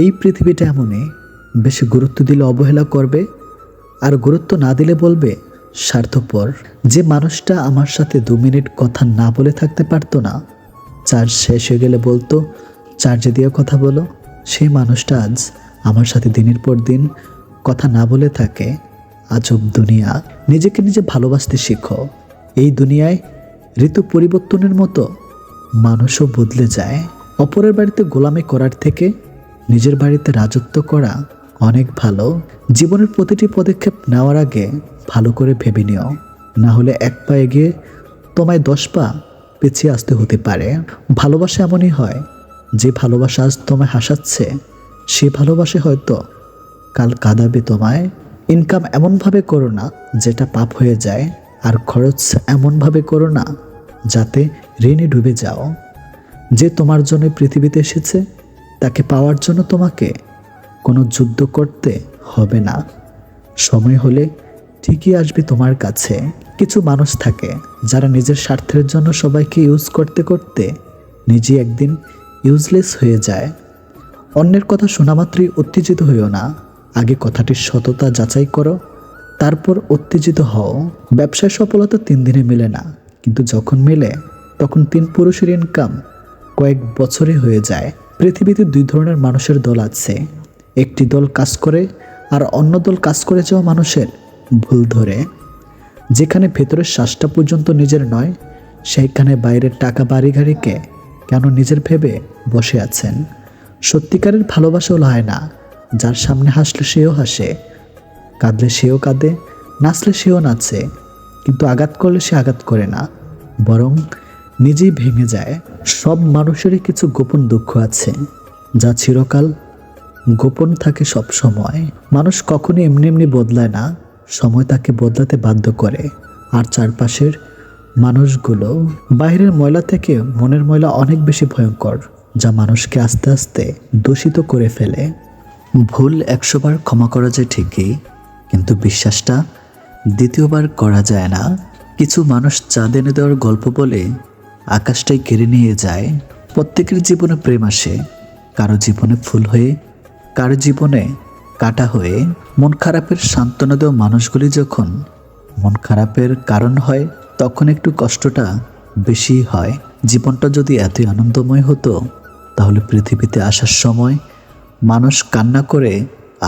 এই পৃথিবীটা এমনই, বেশি গুরুত্ব দিলে অবহেলা করবে, আর গুরুত্ব না দিলে বলবে স্বার্থপর। যে মানুষটা আমার সাথে 2 মিনিট কথা না বলে থাকতে পারতো না, চার্জ শেষ হয়ে গেলে বলতো চার্জে দিয়ে কথা বলো, সেই মানুষটা আজ আমার সাথে দিনের পর দিন কথা না বলে থাকে। আজব দুনিয়া। নিজেকে নিজে ভালোবাসতে শিখো। এই দুনিয়ায় ঋতু পরিবর্তনের মতো মানুষও বদলে যায়। অপরের বাড়িতে গোলামি করার থেকে নিজের বাড়িতে রাজত্ব করা অনেক ভালো। জীবনের প্রতিটি পদক্ষেপ নেওয়ার আগে ভালো করে ভেবে নিও, না হলে 1 পা এগিয়ে তোমায় 10 পা পিছিয়ে আসতে হতে পারে। ভালোবাসা এমনই হয়, যে ভালোবাসা আজ তোমায় হাসাচ্ছে, সে ভালোবাসা হয়তো কাল কাঁদাবে তোমায়। ইনকাম এমনভাবে করো না যেটা পাপ হয়ে যায়, আর খরচ এমনভাবে করো না যাতে ঋণে ডুবে যাও। যে তোমার জন্য পৃথিবীতে এসেছে, তাকে পাওয়ার জন্য তোমাকে কোনো যুদ্ধ করতে হবে না। সময় হলে ঠিকই আসবে তোমার কাছে। কিছু মানুষ থাকে যারা নিজের স্বার্থের জন্য সবাইকে ইউজ করতে করতে নিজে একদিন ইউজলেস হয়ে যায়। অন্যের কথা শোনা মাত্রই উত্তেজিত হইও না, আগে কথাটির সততা যাচাই করো, তারপর উত্তেজিত হও। ব্যবসায় সফলতা 3 দিনে মেলে না, কিন্তু যখন মেলে তখন 3 পুরুষের ইনকাম কয়েক বছরে হয়ে যায়। পৃথিবীতে 2 ধরনের মানুষের দল আছে, একটি দল কাজ করে আর অন্য দল কাজ করে যাওয়া মানুষের ভুল ধরে। যেখানে ভেতরের শ্বাসটা পর্যন্ত নিজের নয়, সেইখানে বাইরের টাকা বাড়ি গাড়িকে কেন নিজের ভেবে বসে আছেন। সত্যিকারের ভালোবাসা হলো হয় না যার সামনে হাসলে সেও হাসে, কাঁদলে সেও কাঁদে, নাচলে সেও নাচে, কিন্তু আঘাত করলে সে আঘাত করে না, বরং নিজেই ভেঙে যায়। সব মানুষেরই কিছু গোপন দুঃখ আছে, যা চিরকাল গোপন থাকে সব সময়। মানুষ কখনো এমনি এমনি বদলায় না, সময় তাকে বদলাতে বাধ্য করে। আর চারপাশের মানুষগুলো, বাইরের ময়লা থেকে মনের ময়লা অনেক বেশি ভয়ঙ্কর, যা মানুষকে আস্তে আস্তে দূষিত করে ফেলে। ভুল 100 বার ক্ষমা করা যায় ঠিকই, কিন্তু বিশ্বাসটা 2য় বার করা যায় না। কিছু মানুষ চাঁদ এনে দেওয়ার গল্প বলে আকাশটাই কেড়ে নিয়ে যায়। প্রত্যেকের জীবনে প্রেম আসে, কারো জীবনে ফুল হয়ে, কারো জীবনে কাটা হয়ে। মন খারাপের সান্ত্বনা দেওয়া মানুষগুলি যখন মন খারাপের কারণ হয়, তখন একটু কষ্টটা বেশি হয়। জীবনটা যদি এতই আনন্দময় হতো, তাহলে পৃথিবীতে আসার সময় মানুষ কান্না করে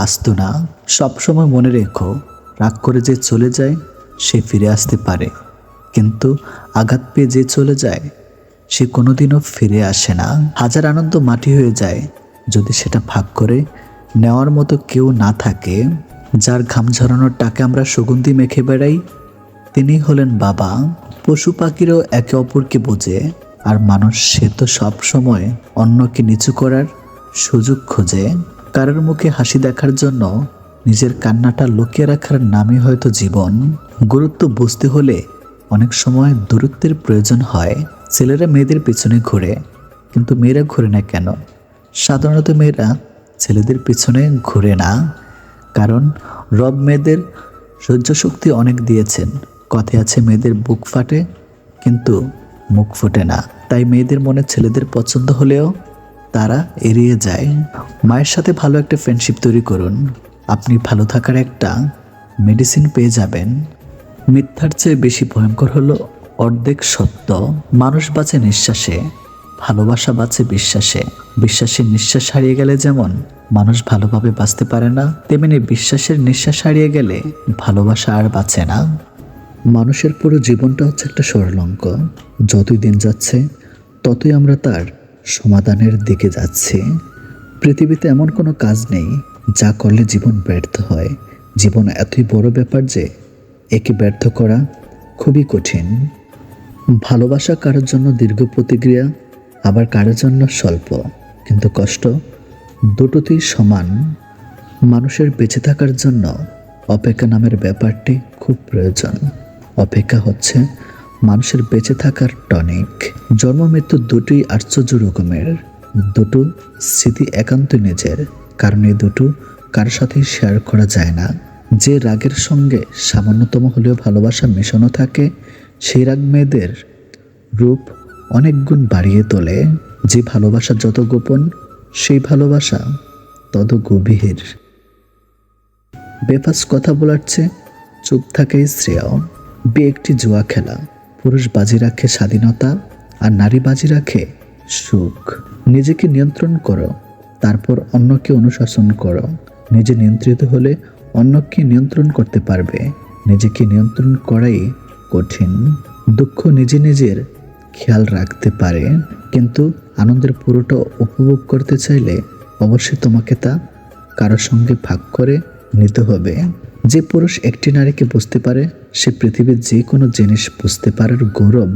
আসতো না। সবসময় মনে রেখো, রাগ করে যে চলে যায় সে ফিরে আসতে পারে, কিন্তু আঘাত পেয়ে যে চলে যায় সে কোনোদিনও ফিরে আসে না। হাজার আনন্দ মাটি হয়ে যায় যদি সেটা ভাগ করে নেওয়ার মতো কেউ না থাকে। যার ঘাম ঝরানোর টাকা আমরা সুগন্ধি মেখে বেড়াই, তিনি হলেন বাবা। পশু পাখিরও একে অপরকে বোঝে, আর মানুষ সে তো সব সময় অন্যকে নিচু করার সুযোগ খোঁজে। কারোর মুখে হাসি দেখার জন্য নিজের কান্নাটা লুকিয়ে রাখার নামই হয়তো জীবন। গুরুত্ব বুঝতে হলে অনেক সময় দূরত্বের প্রয়োজন হয়। ছেলেরা মেয়েদের পিছনে ঘোরে, কিন্তু মেয়েরা ঘোরে না কেন? সাধারণত মেয়েরা ছেলেদের পিছনে ঘুরে না, কারণ রব মেয়েদের সহ্য শক্তি অনেক দিয়েছেন। কথায় আছে মেয়েদের বুক ফাটে কিন্তু মুখ ফোটে না। তাই মেয়েদের মনে ছেলেদের পছন্দ হলেও তারা এড়িয়ে যায়। মায়ের সাথে ভালো একটা ফ্রেন্ডশিপ তৈরি করুন, আপনি ভালো থাকার একটা মেডিসিন পেয়ে যাবেন। মিথ্যার চেয়ে বেশি ভয়ঙ্কর হলো অর্ধেক সত্য। মানুষ বাঁচে নিঃশ্বাসে, ভালোবাসা বাঁচে বিশ্বাসে। বিশ্বাসের নিঃশ্বাস হারিয়ে গেলে যেমন মানুষ ভালোভাবে বাঁচতে পারে না, তেমনি বিশ্বাসের নিঃশ্বাস হারিয়ে গেলে ভালোবাসা আর বাঁচে না। মানুষের পুরো জীবনটা হচ্ছে একটা সরলঙ্ক। যতই দিন যাচ্ছে ততই আমরা তার সমাধানের দিকে যাচ্ছি। পৃথিবীতে এমন কোনো কাজ নেই যা করলে জীবন ব্যর্থ হয়। জীবন এতই বড় ব্যাপার যে একে ব্যর্থ করা খুবই কঠিন। ভালোবাসা কারোর জন্য দীর্ঘ প্রতিক্রিয়া, আবার কারোর জন্য স্বল্প, কিন্তু কষ্ট দুটোতেই সমান। মানুষের বেঁচে থাকার জন্য অপেক্ষা নামের ব্যাপারটি খুব প্রয়োজন। অপেক্ষা হচ্ছে মানুষের বেঁচে থাকার টনিক। জন্ম মৃত্যু দুটোই আশ্চর্য রকমের, দুটো স্মৃতি একান্ত নিজের, কারণ এই দুটো কারোর সাথেই শেয়ার করা যায় না। যে রাগের সঙ্গে সামান্যতম হলেও ভালোবাসা মেশানো থাকে, সেই রাগ মেয়েদের রূপ অনেক গুণ বাড়িয়ে তোলে। যে ভালোবাসা যত গোপন, সেই ভালোবাসা তত গভীর। বেফাস কথা বলার চেয়ে চুপ থাকাই শ্রেয়। বিয়ে একটি জুয়া খেলা। পুরুষ বাজি রাখে স্বাধীনতা, আর নারী বাজি রাখে সুখ। নিজেকে নিয়ন্ত্রণ করো, তারপর অন্যকে অনুশাসন করো। নিজে নিয়ন্ত্রিত হলে অন্যকে নিয়ন্ত্রণ করতে পারবে। নিজেকে নিয়ন্ত্রণ করাই কঠিন। দুঃখ নিজে নিজের খেয়াল রাখতে পারে, কিন্তু আনন্দের পুরোটা উপভোগ করতে চাইলে অবশ্যই তোমাকে তা কারোর সঙ্গে ভাগ করে নিতে হবে। যে পুরুষ একটি নারীকে বুঝতে পারে, সে পৃথিবীর যে কোনো জিনিস বুঝতে পারার গৌরব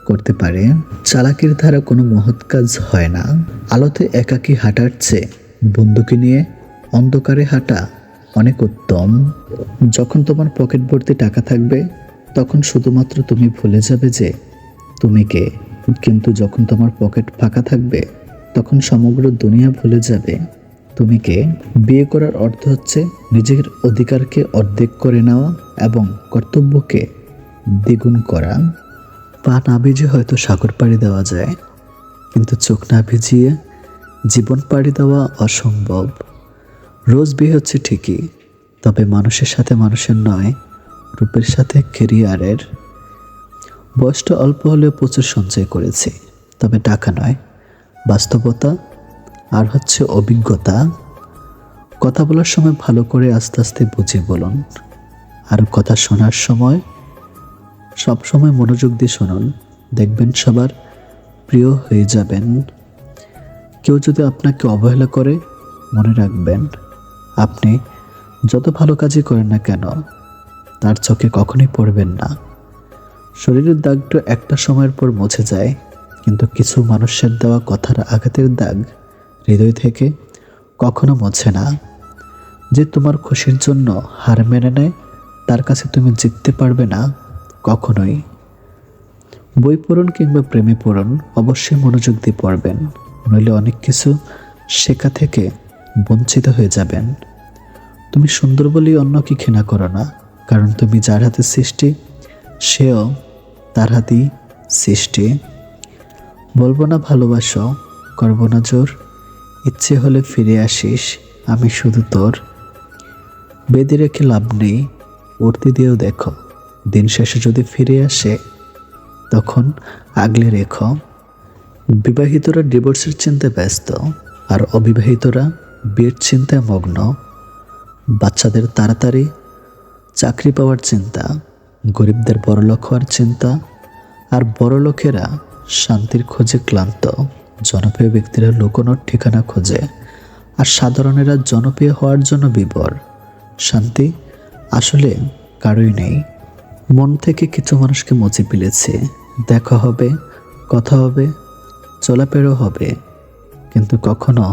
করতে পারে। চালাকির দ্বারা কোনো মহৎ কাজ হয় না। আলোতে একাকী হাঁটার চেয়ে বন্ধুকে নিয়ে অন্ধকারে হাঁটা অনেক উত্তম। যখন তোমার পকেট ভর্তি টাকা থাকবে, তখন শুধুমাত্র তুমি ভুলে যাবে যে তুমি কে। কিন্তু যখন তোমার পকেট ফাঁকা থাকবে, তখন সমগ্র দুনিয়া ভুলে যাবে তুমি কে। বিয়ে করার অর্থ হচ্ছে নিজের অধিকারকে অর্ধেক করে নেওয়া এবং কর্তব্যকে দ্বিগুণ করা। পা না ভিজিয়ে হয়তো সাগর পাড়ি দেওয়া যায়, কিন্তু চোখ না ভিজিয়ে জীবন পাড়ি দেওয়া অসম্ভব। রোজ বিয়ে হচ্ছে ঠিকই, তবে মানুষের সাথে মানুষের নয়, রূপের সাথে ক্যারিয়ারের। বয়সটা অল্প হলেও প্রচুর সঞ্চয় করেছি, তবে টাকা নয়, বাস্তবতা আর হচ্ছে অভিজ্ঞতা। কথা বলার সময় ভালো করে আস্তে আস্তে বুঝে বলুন, আর কথা শোনার সময় সব সময় মনোযোগ দিয়ে শুনুন। দেখবেন সবার প্রিয় হয়ে যাবেন। কেউ যদি আপনাকে অবহেলা করে, মনে রাখবেন আপনি যত ভালো কাজই করেন না কেন, তার চোখে কখনোই পড়বেন না। শরীরের দাগটা একটা সময়ের পর মুছে যায়, কিন্তু কিছু মানুষের দেওয়া কথার আঘাতের দাগ হৃদয় থেকে কখনো মোছে না। যে তোমার খুশির জন্য হার মেনে নেয়, তার কাছে তুমি জিততে পারবে না কখনোই। বই পড়ুন কিংবা প্রেমে পড়ুন, অবশ্যই মনোযোগ দিয়ে পড়বেন, নইলে অনেক কিছু শেখা থেকে বঞ্চিত হয়ে যাবেন। তুমি সুন্দর বলেই অন্যকে ঘৃণা করো না, কারণ তুমি যার হাতে সৃষ্টি, সেও তার হাতেই সৃষ্টি। বলবো না ভালোবাসো, করবো না জোর, ইচ্ছে হলে ফিরে আসিস, আমি শুধু তোর। বেঁধে রেখে লাভ নেই, উড়তে দিয়েও দেখো, দিন শেষে যদি ফিরে আসে, তখন আগলে রেখো। বিবাহিতরা ডিভোর্সের চিন্তায় ব্যস্ত, আর অবিবাহিতরা বিয়ের চিন্তায় মগ্ন। বাচ্চাদের তাড়াতাড়ি চাকরি পাওয়ার চিন্তা, গরিবদের বড়লোক হওয়ার চিন্তা, আর বড়লোকেরা শান্তির খোঁজে ক্লান্ত। জনপ্রিয় ব্যক্তিরা লুকোনোর ঠিকানা খোঁজে, আর সাধারণেরা জনপ্রিয় হওয়ার জন্য বিভোর। শান্তি আসলে কারোই নেই। মন থেকে কিছু মানুষকে মুছে ফেলেছে। দেখা হবে, কথা হবে, চলাফেরাও হবে, কিন্তু কখনো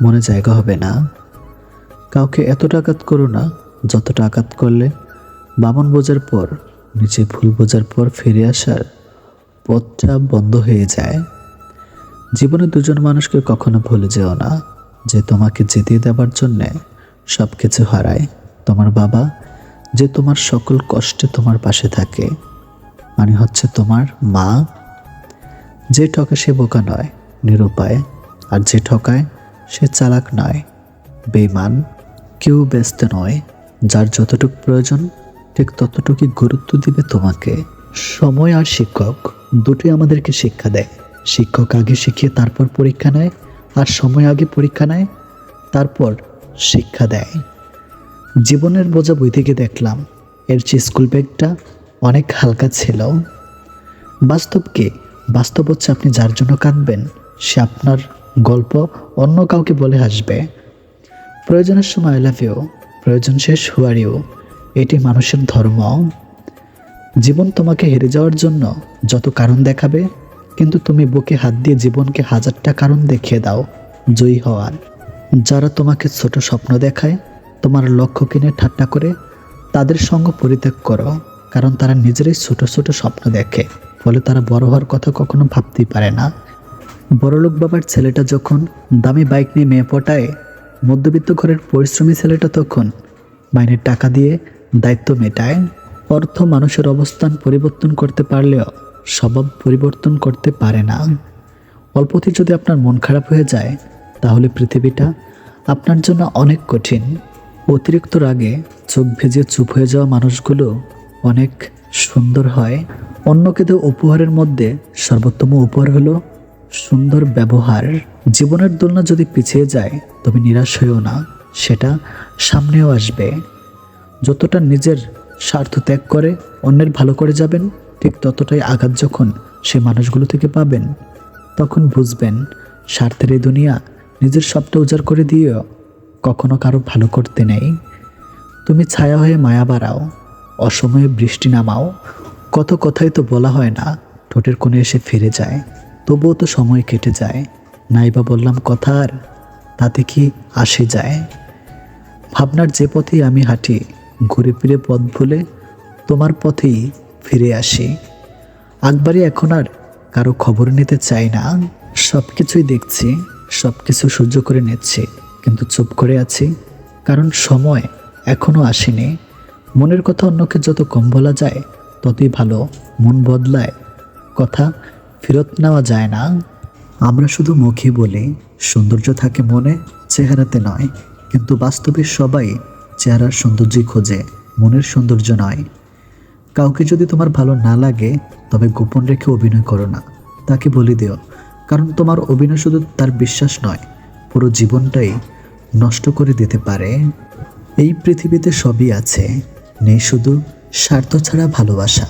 মনে জায়গা হবে না। কাউকে এতটা আঘাত করো না যতটা আঘাত করলে বামন বোঝার পর, নিচে ভুল বোঝার পর ফিরে আসার পথটা বন্ধ হয়ে যায়। জীবনে দুজন মানুষকে কখনো ভুলে যেও না, যে তোমাকে জিতিয়ে দেওয়ার জন্যে সব কিছু হারায়। তোমার বাবা, যে তোমার সকল কষ্টে তোমার পাশে থাকে, মানে হচ্ছে তোমার মা। যে ঠকে সে বোকা নয়, নিরুপায়, আর যে ঠকায় সে চালাক নয়, বেঈমান। কেউ ব্যস্ত নয়, যার যতটুকু প্রয়োজন ঠিক ততটুকুই গুরুত্ব দিবে তোমাকে। সময় আর শিক্ষক দুটোই আমাদেরকে শিক্ষা দেয়। শিক্ষক আগে শিখিয়ে তারপর পরীক্ষা নেয়, আর সময় আগে পরীক্ষা নেয় তারপর শিক্ষা দেয়। জীবনের বোঝা বই থেকে দেখলাম এর চেয়ে স্কুল ব্যাগটা অনেক হালকা ছিল। বাস্তব কি? বাস্তব হচ্ছে আপনি যার জন্য কাঁদবেন, সে আপনার গল্প অন্য কাউকে বলে হাসবে। প্রয়োজনের সময় আই লাভ ইউ, প্রয়োজন শেষ হু আর ইউ, এটি মানুষের ধর্ম। জীবন তোমাকে হেরে যাওয়ার জন্য যত কারণ দেখাবে, কিন্তু তুমি বুকে হাত দিয়ে জীবনকে হাজারটা কারণ দেখিয়ে দাও জয়ী হওয়ার। যারা তোমাকে ছোট স্বপ্ন দেখায়, তোমার লক্ষ্য কিনে ঠাট্টা করে, তাদের সঙ্গ পরিত্যাগ করো, কারণ তারা নিজেরাই ছোট ছোট স্বপ্ন দেখে, ফলে তারা বড় হওয়ার কথা কখনো ভাবতেই পারে না। বড়লোক বাবার ছেলেটা যখন দামি বাইক নিয়ে মেয়ে পটায়, মধ্যবিত্ত ঘরের পরিশ্রমী ছেলেটা তখন মাইনের টাকা দিয়ে দায়িত্ব মেটায়। অর্থ মানুষের অবস্থান পরিবর্তন করতে পারলেও স্বভাব পরিবর্তন করতে পারে না। অল্পতে যদি আপনার মন খারাপ হয়ে যায়, তাহলে পৃথিবীটা আপনার জন্য অনেক কঠিন। অতিরিক্ত রাগে চোখ ভেজে চুপ হয়ে যাওয়া মানুষগুলো অনেক সুন্দর হয়। অন্যকে দেওয়া উপহারের মধ্যে সর্বোত্তম উপহার হলো সুন্দর ব্যবহার। জীবনের দোলনা যদি পিছিয়ে যায় তবে নিরাশ হয়েও না, সেটা সামনেও আসবে। যতটা নিজের স্বার্থ ত্যাগ করে অন্যের ভালো করে যাবেন, ঠিক ততটাই আঘাত যখন সে মানুষগুলো থেকে পাবেন, তখন বুঝবেন স্বার্থের এই দুনিয়া নিজের সবটা উজাড় করে দিয়েও কখনো কারো ভালো করতে নেই। তুমি ছায়া হয়ে মায়া বাড়াও, অসময়ে বৃষ্টি নামাও। কত কথাই তো বলা হয় না, ঠোঁটের কোণে এসে ফিরে যায়। তবুও তো সময় কেটে যায়, নাইবা বললাম কথা আর, তাতে কি আসে যায়? ভাবনার যে পথেই আমি হাঁটি, ঘুরে ফিরে পথ ভুলে তোমার পথেই ফিরে আসি। একবারই এখন আর কারো খবর নিতে চাই না। সব কিছুই দেখছি, সব কিছু সহ্য করে নিচ্ছি, কিন্তু চুপ করে আছি, কারণ সময় এখনো আসেনি। মনের কথা অন্যকে যত কম বলা যায় ততই ভালো। মন বদলায়, কথা ফেরত নেওয়া যায় না। আমরা শুধু মুখে বলি সৌন্দর্য থাকে মনে, চেহারাতে নয়, কিন্তু বাস্তবে সবাই চেহারার সৌন্দর্যই খোঁজে, মনের সৌন্দর্য নয়। কাউকে যদি তোমার ভালো না লাগে তবে গোপন রেখে অভিনয় করো না, তাকে বলে দিও, কারণ তোমার অভিনয় শুধু তার বিশ্বাস নয়, পুরো জীবনটাই নষ্ট করে দিতে পারে। এই পৃথিবীতে সবই আছে, নেই শুধু স্বার্থ ছাড়া ভালোবাসা।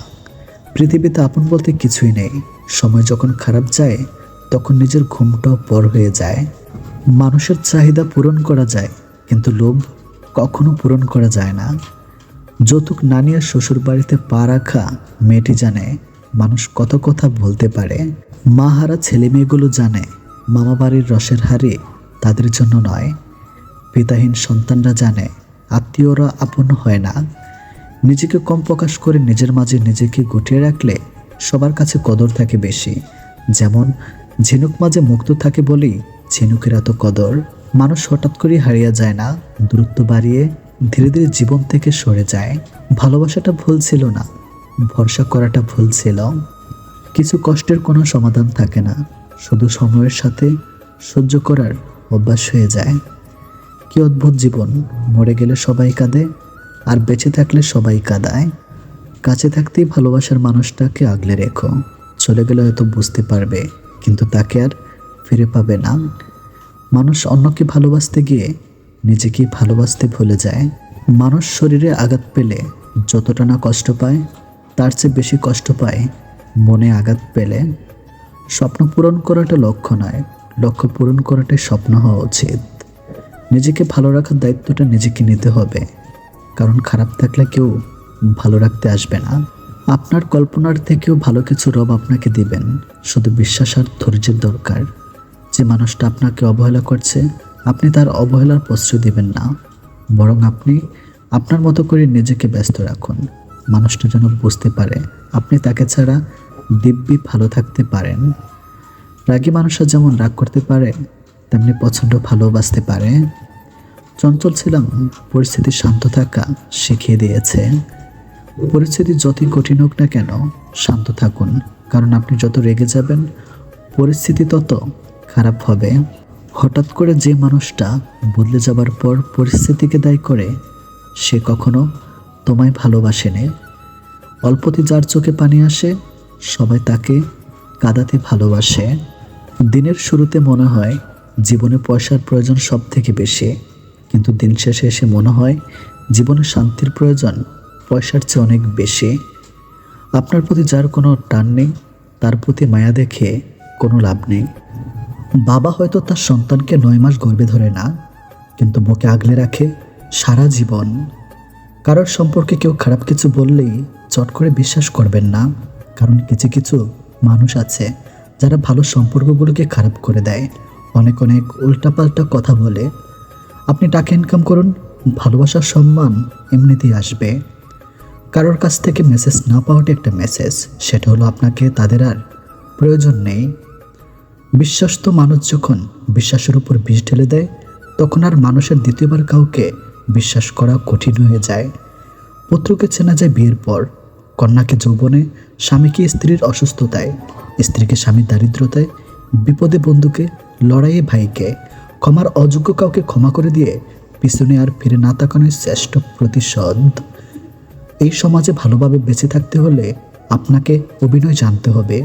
পৃথিবীতে আপন বলতে কিছুই নেই। সময় যখন খারাপ যায় তখন নিজের ঘুমটাও পর হয়ে যায়। মানুষের চাহিদা পূরণ করা যায়, কিন্তু লোভ কখনো পূরণ করা যায় না। যৌতুক না নিয়ে শ্বশুর বাড়িতে পা রাখা মেয়েটি জানে মানুষ কত কথা বলতে পারে। মা হারা ছেলে মেয়েগুলো জানে মামা বাড়ির রসের হাড়ি তাদের জন্য নয়। পিতাহীন সন্তানরা জানে আত্মীয়রা আপন হয় না। নিজেকে কম প্রকাশ করে নিজের মাঝে নিজেকে গুটিয়ে রাখলে সবার কাছে কদর থাকে বেশি। যেমন ঝিনুক মাঝে মুক্ত থাকে বলেই ঝিনুকের এত কদর। মানুষ হঠাৎ করে হারিয়ে যায় না, দূরত্ব বাড়িয়ে ধীরে ধীরে জীবন থেকে সরে যায়। ভালোবাসাটা ভুল ছিল না, ভরসা করাটা ভুল ছিল। কিছু কষ্টের কোনো সমাধান থাকে না, শুধু সময়ের সাথে সহ্য করার অভ্যাস হয়ে যায়। কি অদ্ভুত জীবন, মরে গেলে সবাই কাঁদে আর বেঁচে থাকলে সবাই কাঁদায়। কাছে থাকতেই ভালোবাসার মানুষটাকে আগলে রেখো, চলে গেলে হয়তো বুঝতে পারবে, কিন্তু তাকে আর ফিরে পাবে না। মানুষ অন্যকে ভালোবাসতে গিয়ে নিজেকেই ভালোবাসতে ভুলে যায়। মানুষ শরীরে আঘাত পেলে যতটা না কষ্ট পায়, তার চেয়ে বেশি কষ্ট পায় মনে আঘাত পেলে। স্বপ্ন পূরণ করাটা লক্ষ্য নয়, লক্ষ্য পূরণ করাটাই স্বপ্ন হওয়া উচিত। নিজেকে ভালো রাখার দায়িত্বটা নিজেকে নিতে হবে, কারণ খারাপ থাকলে কেউ ভালো রাখতে আসবে না। আপনার কল্পনার থেকেও ভালো কিছু রব আপনাকে দিবেন, শুধু বিশ্বাস আর ধৈর্যের দরকার। যে মানুষটা আপনাকে অবহেলা করছে, আপনি তার অবহেলার প্রশ্রয় দিবেন না, বরং আপনি আপনার মতো করে নিজেকে ব্যস্ত রাখুন। মানুষটা যেন বুঝতে পারে আপনি তাকে ছাড়া দিব্যি ভালো থাকতে পারেন। রাগী মানুষরা যেমন রাগ করতে পারে, তেমনি পছন্দ ভালোবাসতে পারে। চঞ্চল ছিলাম, পরিস্থিতি শান্ত থাকা শিখিয়ে দিয়েছে। পরিস্থিতি যতই কঠিন হোক না কেন, শান্ত থাকুন, কারণ আপনি যত রেগে যাবেন পরিস্থিতি তত খারাপ হবে। হঠাৎ করে যে মানুষটা বদলে যাবার পর পরিস্থিতিকে দায়ী করে, সে কখনো তোমায় ভালোবাসেনি। অল্পতে যার চোখে পানি আসে, সবাই তাকে কাঁদাতে ভালোবাসে। দিনের শুরুতে মনে হয় জীবনে পয়সার প্রয়োজন সব থেকে বেশি, কিন্তু দিন শেষে এসে মনে হয় জীবনে শান্তির প্রয়োজন পয়সার চেয়ে অনেক বেশি। আপনার প্রতি যার কোনো টান নেই, তার প্রতি মায়া দেখে কোনো লাভ নেই। বাবা হয়তো তার সন্তানকে 9 মাস গর্ভে ধরে না, কিন্তু বুকে আগলে রাখে সারা জীবন। কারোর সম্পর্কে কেউ খারাপ কিছু বললেই চট করে বিশ্বাস করবেন না, কারণ কিছু কিছু মানুষ আছে যারা ভালো সম্পর্কগুলোকে খারাপ করে দেয়। অনেক অনেক উল্টাপাল্টা কথা বলে। আপনি টাকা ইনকাম করুন, ভালোবাসার সম্মান এমনিতেই আসবে। কারোর কাছ থেকে মেসেজ না পাওয়াটা একটা মেসেজ, সেটা হলো আপনাকে তাদের আর প্রয়োজন নেই। বিশ্বস্ত মানুষ যখন বিশ্বাসের উপর বিষ ঢেলে দেয়, তখন আর মানুষের দ্বিতীয়বার কাউকে বিশ্বাস করা কঠিন হয়ে যায়। পুত্রকে চেনা যায় বিয়ের পর, কন্যাকে যৌবনে, স্বামীকে স্ত্রীর অসুস্থতায়, স্ত্রীকে স্বামীর দারিদ্রতায়, বিপদে বন্ধুকে, লড়াইয়ে ভাইকে। ক্ষমার অযোগ্য কাউকে ক্ষমা করে দিয়ে পিছনে আর ফিরে না তাকানোর শ্রেষ্ঠ প্রতিশোধ। এই সমাজে ভালোভাবে বেঁচে থাকতে হলে আপনাকে অভিনয় জানতে হবে।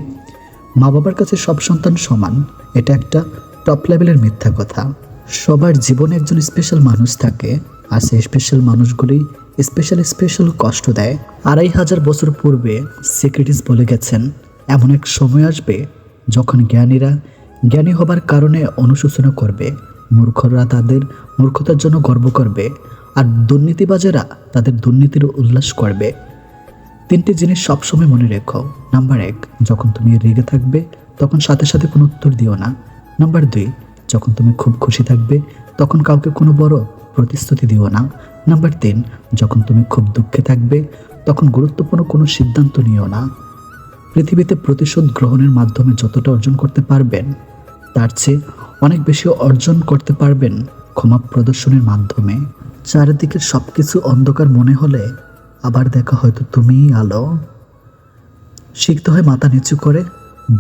মা বাবার কাছে সব সন্তান সমান, এটা একটা টপ লেভেলের মিথ্যা কথা। সবার জীবনে একজন স্পেশাল মানুষ থাকে, আর সেই স্পেশাল মানুষগুলি স্পেশাল কষ্ট দেয়। 2500 বছর পূর্বে সক্রেটিস বলে গেছেন, এমন এক সময় আসবে যখন জ্ঞানীরা জ্ঞানী হবার কারণে অনুশোচনা করবে, মূর্খরা তাদের মূর্খতার জন্য গর্ব করবে, আর দুর্নীতিবাজেরা তাদের দুর্নীতির উল্লাস করবে। 3টি জিনিস সবসময় মনে রেখো। নাম্বার 1, যখন তুমি রেগে থাকবে তখন সাথে সাথে কোনো উত্তর দিও না। নাম্বার 2, যখন তুমি খুব খুশি থাকবে তখন কাউকে কোনো বড় প্রতিশ্রুতি দিও না। নাম্বার 3, যখন তুমি খুব দুঃখে থাকবে তখন গুরুত্বপূর্ণ কোনো সিদ্ধান্ত নিও না। পৃথিবীতে প্রতিশোধ গ্রহণের মাধ্যমে যতটা অর্জন করতে পারবেন তার চেয়ে অনেক বেশি অর্জন করতে পারবেন ক্ষমা প্রদর্শনের মাধ্যমে। চারিদিকের সব কিছু অন্ধকার মনে হলে আবার দেখা হয়তো তুমিই আলো। শিখতে হয় মাথা নিচু করে,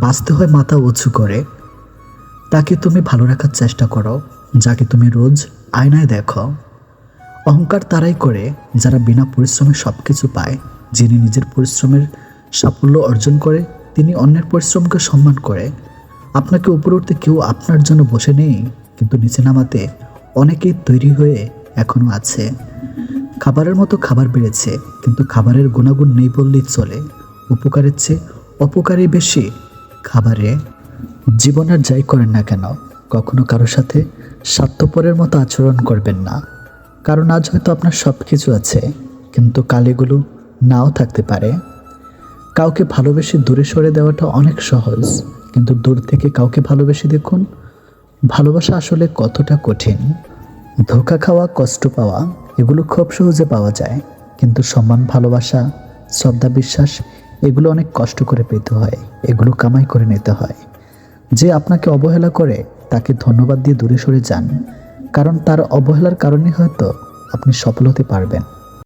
বাঁচতে হয় মাথা উঁচু করে। তাকে তুমি ভালো রাখার চেষ্টা করো যাকে তুমি রোজ আয়নায় দেখো। অহংকার তারাই করে যারা বিনা পরিশ্রমে সব কিছু পায়। যিনি নিজের পরিশ্রমের সাফল্য অর্জন করে তিনি অন্যের পরিশ্রমকে সম্মান করে। আপনাকে উপরে উঠতে কেউ আপনার জন্য বসে নেই, কিন্তু নিচে নামাতে অনেকেই তৈরি হয়ে এখনো আছে। খাবারের মতো খাবার বেড়েছে, কিন্তু খাবারের গুণাগুণ নেই বললেই চলে। উপকারের চেয়ে অপকারই বেশি খাবারে। জীবন আর যাই করেন না কেন, কখনো কারোর সাথে স্বার্থপরের মতো আচরণ করবেন না। কারণ আজ হয়তো আপনার সব কিছু আছে, কিন্তু কাল এগুলো নাও থাকতে পারে। কাউকে ভালোবেসে দূরে সরে দেওয়াটা অনেক সহজ, কিন্তু দূর থেকে কাউকে ভালোবেসে দেখুন ভালোবাসা আসলে কতটা কঠিন। ধোঁকা খাওয়া, কষ্ট পাওয়া এগুলো খুব সহজে পাওয়া যায়, কিন্তু সম্মান, ভালোবাসা, শ্রদ্ধা, বিশ্বাস এগুলো অনেক কষ্ট করে পেতে হয়, এগুলো কামাই করে নিতে হয়। যে আপনাকে অবহেলা করে তাকে ধন্যবাদ দিয়ে দূরে সরে যান, কারণ তার অবহেলার কারণে হয়তো আপনি সফল হতে পারবেন।